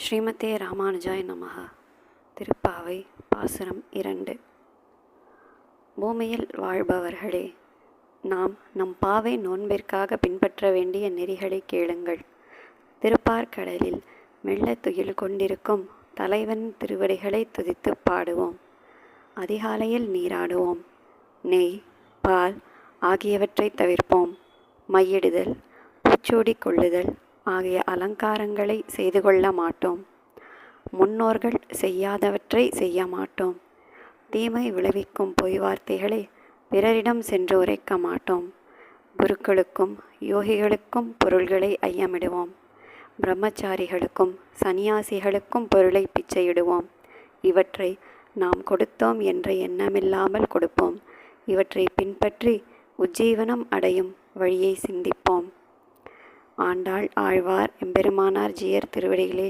ஸ்ரீமதே ராமானுஜாய நமஹ. திருப்பாவை பாசுரம் 2. பூமியில் வாழ்பவர்களே, நாம் நம் பாவை நோன்பிற்காக பின்பற்ற வேண்டிய நெறிகளை கேளுங்கள். திருப்பார்கடலில் மெல்ல துயில் கொண்டிருக்கும் தலைவன் திருவடிகளை துதித்து பாடுவோம். அதிகாலையில் நீராடுவோம். நெய், பால் ஆகியவற்றை தவிர்ப்போம். மையிடுதல், பூச்சூடி கொள்ளுதல் ஆகிய அலங்காரங்களை செய்து கொள்ள மாட்டோம். முன்னோர்கள் செய்யாதவற்றை செய்ய மாட்டோம். தீமை விளைவிக்கும் பொய் வார்த்தைகளை பிறரிடம் சென்று உரைக்க மாட்டோம். குருக்களுக்கும் யோகிகளுக்கும் பொருள்களை ஐயமிடுவோம். பிரம்மச்சாரிகளுக்கும் சந்நியாசிகளுக்கும் பொருளை பிச்சையிடுவோம். இவற்றை நாம் கொடுத்தோம் என்ற எண்ணமில்லாமல் கொடுப்போம். இவற்றை பின்பற்றி உஜ்ஜீவனம் அடையும் வழியை சிந்திப்போம். ஆண்டாள் ஆழ்வார் எம்பெருமானார் ஜீயர் திருவடிகளே